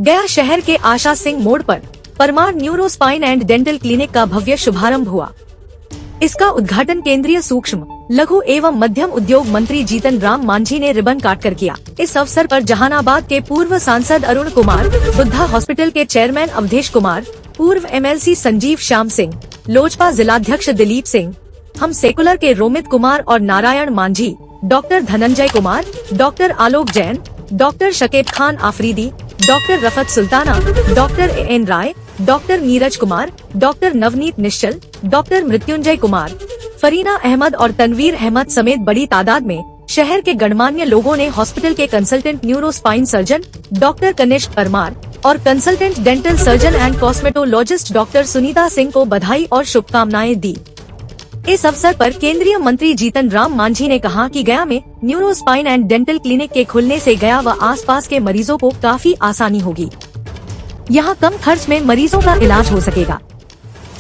गया शहर के आशा सिंह मोड़ पर Parmar neuro spine and dental clinic का भव्य शुभारंभ हुआ। इसका उद्घाटन केंद्रीय सूक्ष्म लघु एवं मध्यम उद्योग मंत्री जीतन राम मांझी ने रिबन काटकर किया। इस अवसर पर जहानाबाद के पूर्व सांसद अरुण कुमार, बुद्धा हॉस्पिटल के चेयरमैन अवधेश कुमार, पूर्व MLC संजीव श्याम सिंह, लोजपा जिलाध्यक्ष दिलीप सिंह, हम सेकुलर के रोमित कुमार और Narayan Manjhi, doctor Dhananjay Kumar, doctor Alok Jain, doctor Shakib Khan Afridi, doctor Rafat Sultana, doctor AN Rai, doctor Neeraj Kumar, doctor Navneet Nishchal, doctor Mrityunjay Kumar, Farina Ahmad और तनवीर अहमद समेत बड़ी तादाद में शहर के गणमान्य लोगों ने हॉस्पिटल के consultant neuro spine surgeon doctor Kanishk Parmar और consultant dental surgeon and cosmetologist doctor Sunita Singh को बधाई और शुभकामनाएं दी। इस अवसर पर केंद्रीय मंत्री जीतन राम मांझी ने कहा कि गया में neuro spine and dental clinic के खुलने से गया व आसपास के मरीजों को काफी आसानी होगी। यहाँ कम खर्च में मरीजों का इलाज हो सकेगा।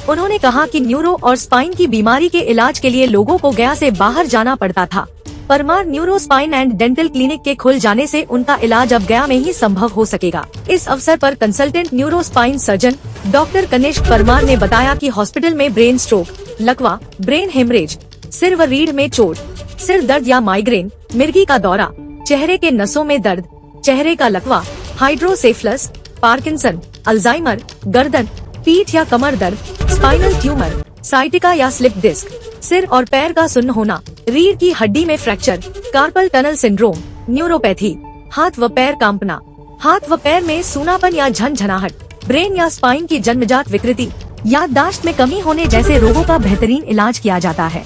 उन्होंने कहा कि न्यूरो और स्पाइन की बीमारी के इलाज के लिए लोगों को गया से बाहर जाना पड़ता था। Parmar neuro spine and dental clinic के खुल जाने से उनका इलाज अब गया में ही संभव हो सकेगा। इस अवसर पर consultant neuro spine surgeon doctor Kanishk Parmar ने बताया कि हॉस्पिटल में ब्रेन स्ट्रोक, लकवा, ब्रेन हेमरेज, सिर व रीढ़ में चोट, सिर दर्द या माइग्रेन, मिर्गी का दौरा, चेहरे के नसों में दर्द, चेहरे का लकवा, हाइड्रोसेफलस, पार्किंसन, अल्जाइमर, गर्दन, पीठ या कमर दर्द, स्पाइनल ट्यूमर, साइटिका या स्लिप डिस्क, सिर और पैर का सुन्न होना, रीढ़ की हड्डी में fracture, carpal tunnel syndrome, neuropathy, हाथ व पैर कांपना, हाथ व पैर में सूनापन या झनझनाहट, ब्रेन या स्पाइन की जन्मजात विकृति, याददाश्त में कमी होने जैसे रोगों का बेहतरीन इलाज किया जाता है।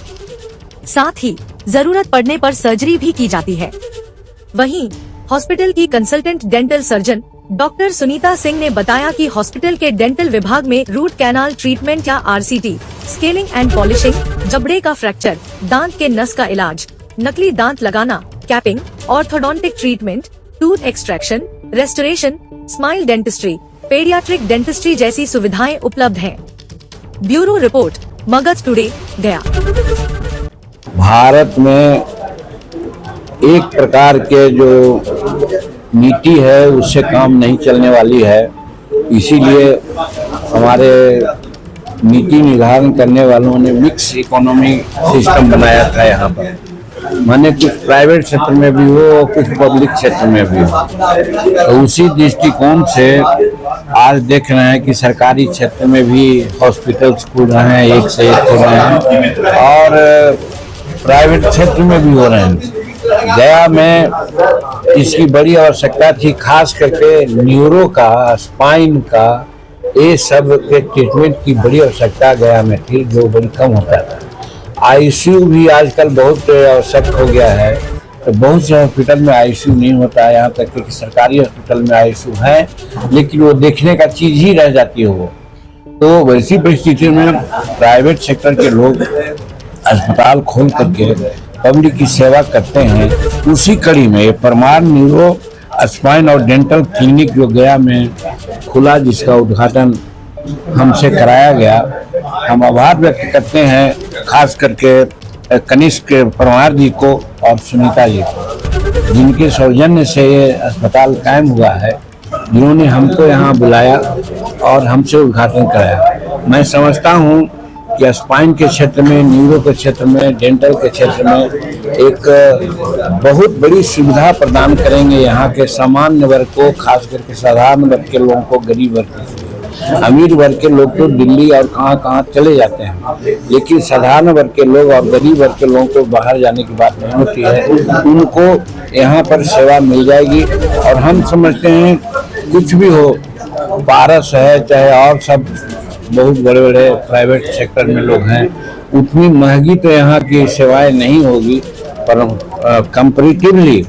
साथ ही जरूरत पड़ने पर सर्जरी भी की जाती है। वहीं हॉस्पिटल की consultant dental surgeon doctor Sunita Singh ने बताया कि हॉस्पिटल के डेंटल विभाग में रूट कैनाल ट्रीटमेंट या RCT, स्केलिंग एंड पॉलिशिंग, जबड़े का फ्रैक्चर, दांत के नस का इलाज, नकली दांत लगाना, capping, orthodontic treatment, tooth extraction, restoration, smile dentistry, paediatric dentistry जैसी सुविधाएं उपलब्ध हैं। ब्यूरो रिपोर्ट, मगध टुडे, गया। भारत में एक प्रकार के जो नीति है उससे काम नहीं चलने वाली है, इसीलिए हमारे नीति निर्धारण करने वालों ने मिक्स इकोनॉमी सिस्टम बनाया था। यहाँ पर माने कुछ प्राइवेट क्षेत्र में भी हो और कुछ पब्लिक क्षेत्र में भी हो, तो उसी दृष्टिकोण से आज देख रहे हैं कि सरकारी क्षेत्र में भी हॉस्पिटल्स खुल रहे हैं, एक से एक हो रहे हैं और प्राइवेट क्षेत्र में भी हो रहे हैं। गया में इसकी बड़ी आवश्यकता थी, खास करके न्यूरो का, स्पाइन का, ये सब के ट्रीटमेंट की बड़ी आवश्यकता गया में थी, जो बड़ी कम होता था। ICU भी आजकल बहुत आवश्यक हो गया है, तो बहुत से हॉस्पिटल में ICU नहीं होता है, यहाँ तक कि सरकारी हॉस्पिटल में ICU है, लेकिन वो देखने का चीज ही रह जाती है वो। तो वैसी परिस्थिति में प्राइवेट सेक्टर के लोग अस्पताल खोल करके पब्लिक की सेवा करते हैं। उसी कड़ी में परमार न्यूरो स्पाइन और डेंटल क्लिनिक जो गया में खुला, जिसका उद्घाटन हमसे कराया गया, हम आभार व्यक्त करते हैं खास करके कनिष्क परमार जी को और सुनीता जी को, जिनके सौजन्य से ये अस्पताल कायम हुआ है, जिन्होंने हमको यहाँ बुलाया और हमसे उद्घाटन कराया। मैं समझता हूँ कि स्पाइन के क्षेत्र में, न्यूरो के क्षेत्र में, डेंटल के क्षेत्र में एक बहुत बड़ी सुविधा प्रदान करेंगे यहाँ के सामान्य वर्ग को, खास करके साधारण वर्ग के लोगों को, गरीब वर्ग के। अमीर वर्ग के लोग तो दिल्ली और कहाँ चले जाते हैं, लेकिन साधारण वर्ग के लोग और गरीब वर्ग के लोगों को बाहर जाने की बात नहीं होती है, उनको यहाँ पर सेवा मिल जाएगी। और हम समझते हैं कुछ भी हो, पारस है चाहे और सब बहुत बड़े बड़े प्राइवेट सेक्टर में लोग हैं, उतनी महंगी तो यहाँ की सेवाएं नहीं होगी, पर कंपैरेटिवली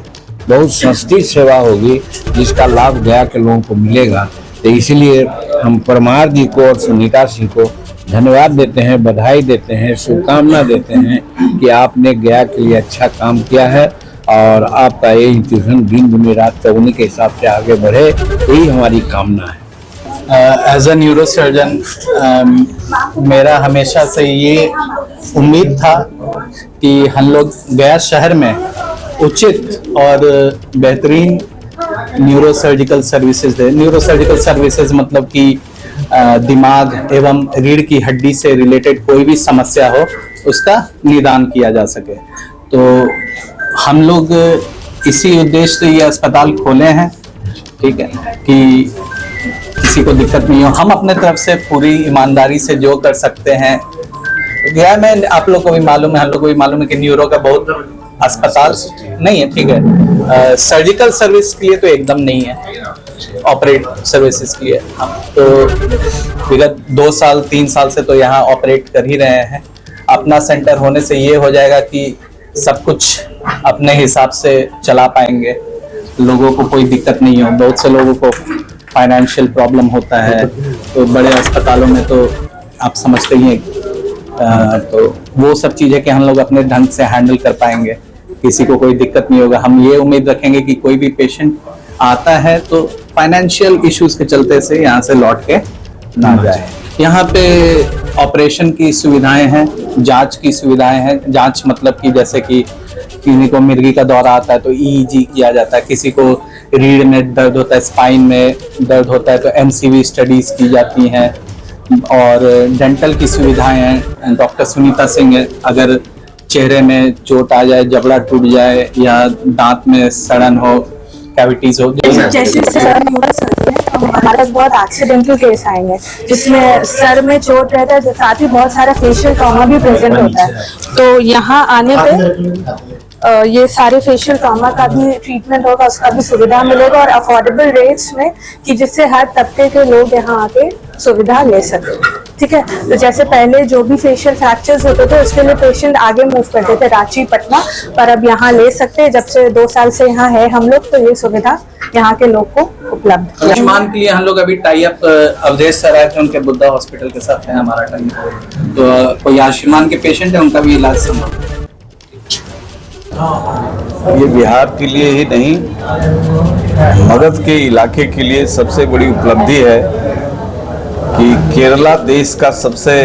बहुत सस्ती सेवा होगी, जिसका लाभ गया के लोगों को मिलेगा। तो इसलिए हम परमार जी को और सुनीता सिंह को धन्यवाद देते हैं, बधाई देते हैं, शुभकामना देते हैं कि आपने गया के लिए अच्छा काम किया है और आपका ये इंस्टीट्यूशन दिन दुनी रात चौगुनी के हिसाब से आगे बढ़े, यही हमारी कामना है। एज अ न्यूरो सर्जन मेरा हमेशा से ये उम्मीद था कि हम लोग गया शहर में उचित और बेहतरीन न्यूरो सर्जिकल सर्विसेज है। न्यूरो सर्जिकल सर्विसेज मतलब कि दिमाग एवं रीढ़ की हड्डी से रिलेटेड कोई भी समस्या हो उसका निदान किया जा सके। तो हम लोग इसी उद्देश्य से ये अस्पताल खोले हैं, ठीक है, कि किसी को दिक्कत नहीं हो। हम अपने तरफ से पूरी ईमानदारी से जो कर सकते हैं, गया में आप लोग को भी मालूम है, हम लोग को भी मालूम है कि न्यूरो का बहुत अस्पताल नहीं है, ठीक है। सर्जिकल सर्विस के लिए तो एकदम नहीं है, ऑपरेट सर्विसेज के लिए हम तो विगत 2 साल 3 साल से तो यहाँ ऑपरेट कर ही रहे हैं। अपना सेंटर होने से ये हो जाएगा कि सब कुछ अपने हिसाब से चला पाएंगे, लोगों को कोई दिक्कत नहीं हो। बहुत से लोगों को फाइनेंशियल प्रॉब्लम होता है, तो बड़े अस्पतालों में तो आप समझते ही हैं, तो वो सब चीज़ें कि हम लोग अपने ढंग से हैंडल कर पाएंगे, किसी को कोई दिक्कत नहीं होगा। हम ये उम्मीद रखेंगे कि कोई भी पेशेंट आता है तो फाइनेंशियल इश्यूज के चलते से यहाँ से लौट के ना जाए। यहाँ पे ऑपरेशन की सुविधाएं हैं, जांच की सुविधाएं हैं। जांच मतलब कि जैसे कि किसी को मिर्गी का दौरा आता है तो EEG किया जाता है, किसी को रीढ़ में दर्द होता है, स्पाइन में दर्द होता है तो MCV स्टडीज की जाती हैं। और डेंटल की सुविधाएं हैं। डॉक्टर सुनीता सिंह, अगर चेहरे में चोट आ जाए, जबड़ा टूट जाए या दांत में सड़न हो, कैविटीज हो, जैसे सर हमारे पास बहुत एक्सीडेंटल केस आएंगे जिसमें सर में चोट रहता है, साथ ही बहुत सारा फेशियल ट्रॉमा भी प्रेजेंट होता है। तो यहाँ आने पे ये सारे फेशियल ट्रॉमा का भी ट्रीटमेंट होगा, उसका भी सुविधा मिलेगा और अफोर्डेबल रेट्स में, कि जिससे हर तबके के लोग यहाँ आके सुविधा ले सके, ठीक है। तो जैसे पहले जो भी फेशियल फ्रैक्चर्स होते थे उसके लिए पेशेंट आगे मूव करते थे रांची, पटना, पर अब यहाँ ले सकते हैं। जब से 2 साल से यहाँ है हम लोग, तो ये सुविधा यहाँ के लोग को उपलब्ध। आयुष्मान के लिए हम लोग अभी टाई अप अवधेश सर आए थे, उनके बुद्धा हॉस्पिटल के साथ है हमारा टाई अप। तो कोई आयुष्मान के पेशेंट है, उनका भी इलाज संभव। ये बिहार के लिए ही नहीं, मगध के इलाके के लिए सबसे बड़ी उपलब्धि है कि केरला देश का सबसे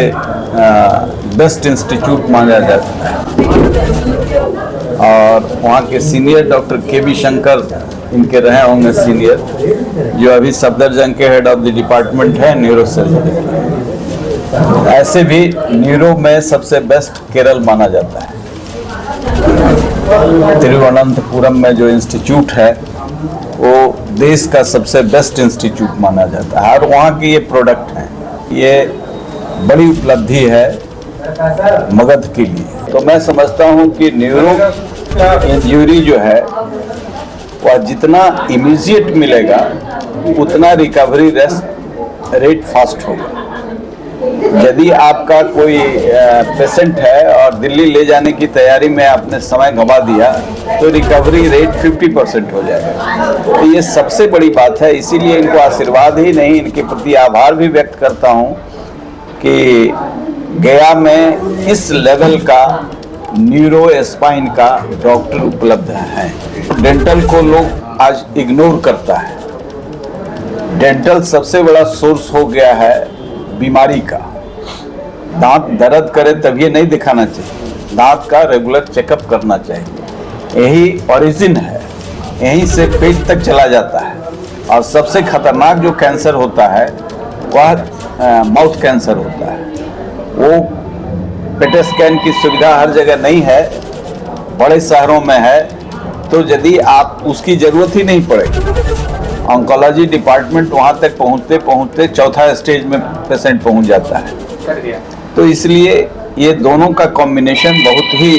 बेस्ट इंस्टीट्यूट माना जाता है। और वहाँ के सीनियर डॉक्टर KB शंकर इनके रहे होंगे सीनियर, जो अभी सफदरजंग के हेड ऑफ द डिपार्टमेंट है न्यूरो सर्जरी। ऐसे भी न्यूरो में सबसे बेस्ट केरल माना जाता है। तिरुवनंतपुरम में जो इंस्टीट्यूट है वो देश का सबसे बेस्ट इंस्टीट्यूट माना जाता है और वहाँ की ये प्रोडक्ट हैं। ये बड़ी उपलब्धि है मगध के लिए। तो मैं समझता हूँ कि न्यूरो इंजरी जो है वह जितना इमीडिएट मिलेगा उतना रिकवरी रेट फास्ट होगा। यदि आपका कोई पेशेंट है और दिल्ली ले जाने की तैयारी में आपने समय गंवा दिया तो रिकवरी रेट 50% हो जाएगा। तो ये सबसे बड़ी बात है, इसीलिए इनको आशीर्वाद ही नहीं, इनके प्रति आभार भी व्यक्त करता हूँ कि गया में इस लेवल का न्यूरो स्पाइन का डॉक्टर उपलब्ध है। डेंटल को लोग आज इग्नोर करता है। डेंटल सबसे बड़ा सोर्स हो गया है बीमारी का। दांत दर्द करे तब ये नहीं दिखाना चाहिए, दांत का रेगुलर चेकअप करना चाहिए। यही ओरिजिन है, यहीं से पेट तक चला जाता है। और सबसे खतरनाक जो कैंसर होता है वह माउथ कैंसर होता है। वो पेट स्कैन की सुविधा हर जगह नहीं है, बड़े शहरों में है, तो यदि आप उसकी जरूरत ही नहीं पड़ेगी। ऑन्कोलॉजी डिपार्टमेंट वहाँ तक पहुँचते पहुँचते 4था स्टेज में पेशेंट पहुँच जाता है। तो इसलिए ये दोनों का कॉम्बिनेशन बहुत ही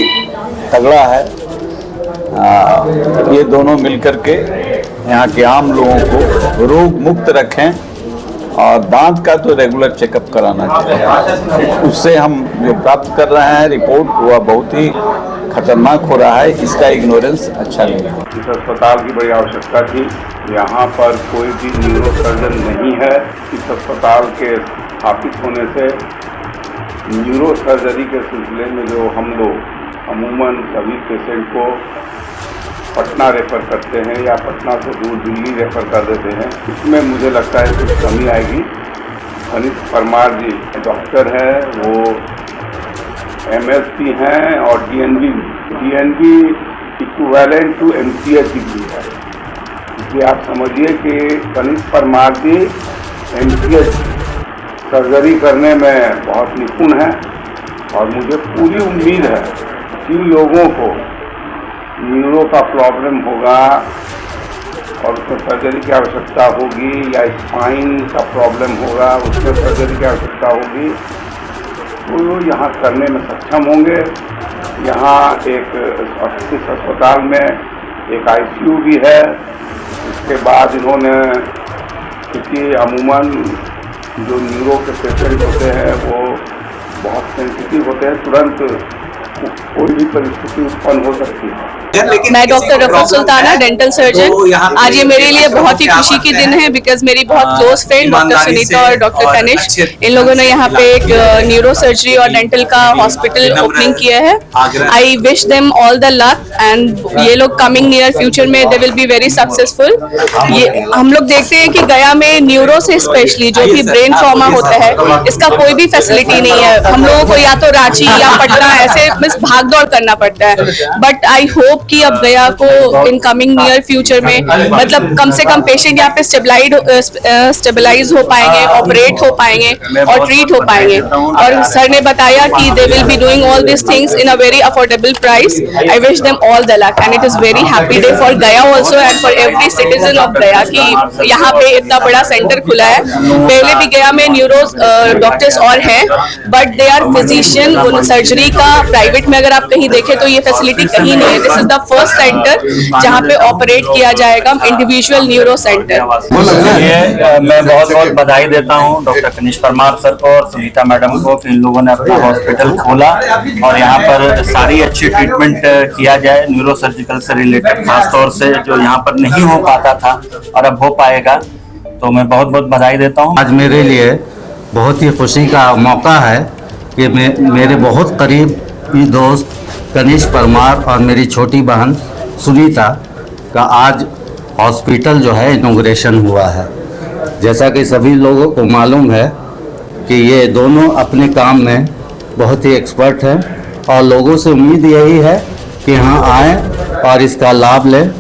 तगड़ा है। ये दोनों मिलकर के यहाँ के आम लोगों को रोग मुक्त रखें और दांत का तो रेगुलर चेकअप कराना चाहिए। उससे हम जो प्राप्त कर रहे हैं रिपोर्ट वह बहुत ही खतरनाक हो रहा है, इसका इग्नोरेंस अच्छा नहीं है। इस अस्पताल की बड़ी आवश्यकता थी। यहाँ पर कोई भी न्यूरो सर्जन नहीं है। इस अस्पताल के स्थापित होने से न्यूरो सर्जरी के सिलसिले में जो हम लोग अमूमन सभी पेशेंट को पटना रेफर करते हैं या पटना से दूर दिल्ली रेफर कर देते हैं, इसमें मुझे लगता है कुछ कमी आएगी। अनित परमार जी डॉक्टर हैं, वो MSc हैं और DNB equivalent to MCH degree है। कि आप समझिए कि कनिष्क परमार जी MCH सर्जरी करने में बहुत निपुण है और मुझे पूरी उम्मीद है कि लोगों को न्यूरो का प्रॉब्लम होगा और उसमें सर्जरी की आवश्यकता होगी या स्पाइन का प्रॉब्लम होगा उसमें सर्जरी की आवश्यकता होगी तो वो यहाँ करने में सक्षम होंगे। यहाँ एक इस अस्पताल में एक ICU भी है। इसके बाद इन्होंने, क्योंकि अमूमन जो न्यूरो के पेशेंट होते हैं वो बहुत सेंसिटिव होते हैं, तुरंत कोई भी परिस्थिति उत्पन्न हो सकती है। मैं doctor Rafat Sultana, dental surgeon. आज ये मेरे लिए बहुत ही खुशी की दिन है बिकॉज मेरी बहुत क्लोज फ्रेंड डॉक्टर सुनीता और डॉक्टर कनिष्क, इन लोगों ने यहाँ पे एक न्यूरो सर्जरी और डेंटल का हॉस्पिटल ओपनिंग किया है। आई wish them all the luck and ये लोग कमिंग नियर फ्यूचर में दे विल बी वेरी सक्सेसफुल। ये हम लोग देखते हैं कि गया में न्यूरो से स्पेशली जो भी ब्रेन ट्रॉमा होता है इसका कोई भी फैसिलिटी नहीं है। हम लोगों को या तो रांची या पटना ऐसे भाग दौड़ करना पड़ता है, बट आई होप कि अब गया को इन कमिंग नियर फ्यूचर में मतलब कम से कम पेशेंट यहाँ पे स्टेबलाइज हो पाएंगे, ऑपरेट हो पाएंगे और ट्रीट हो पाएंगे। और सर ने बताया कि they will be doing all this things in a very affordable price. I wish them all the luck and it is very happy day for Gaya also and for every citizen of Gaya कि यहाँ पे इतना बड़ा centre खुला है। पहले भी गया में न्यूरो डॉक्टर्स और हैं but they are physician. Surgery का प्राइवेट में अगर आप कहीं देखें तो ये फैसिलिटी कहीं नहीं है। This is the first centre जहाँ पे ऑपरेट किया जाएगा इंडिविजुअल न्यूरो सेंटर। मैं बहुत बहुत बधाई देता हूँ डॉक्टर कनिष्क परमार सर को और सुनीता मैडम को कि इन लोगों ने अपना हॉस्पिटल खोला और यहाँ पर सारी अच्छी ट्रीटमेंट किया जाए न्यूरो सर्जिकल से रिलेटेड, खासतौर से जो यहाँ पर नहीं हो पाता था और अब हो पाएगा। तो मैं बहुत बहुत बधाई देता हूँ। आज मेरे लिए बहुत ही खुशी का मौका है कि मेरे बहुत करीबी दोस्त कनिष्क परमार और मेरी छोटी बहन सुनीता का आज हॉस्पिटल जो है इनॉग्रेशन हुआ है। जैसा कि सभी लोगों को मालूम है कि ये दोनों अपने काम में बहुत ही एक्सपर्ट हैं और लोगों से उम्मीद यही है कि यहाँ आएँ और इसका लाभ लें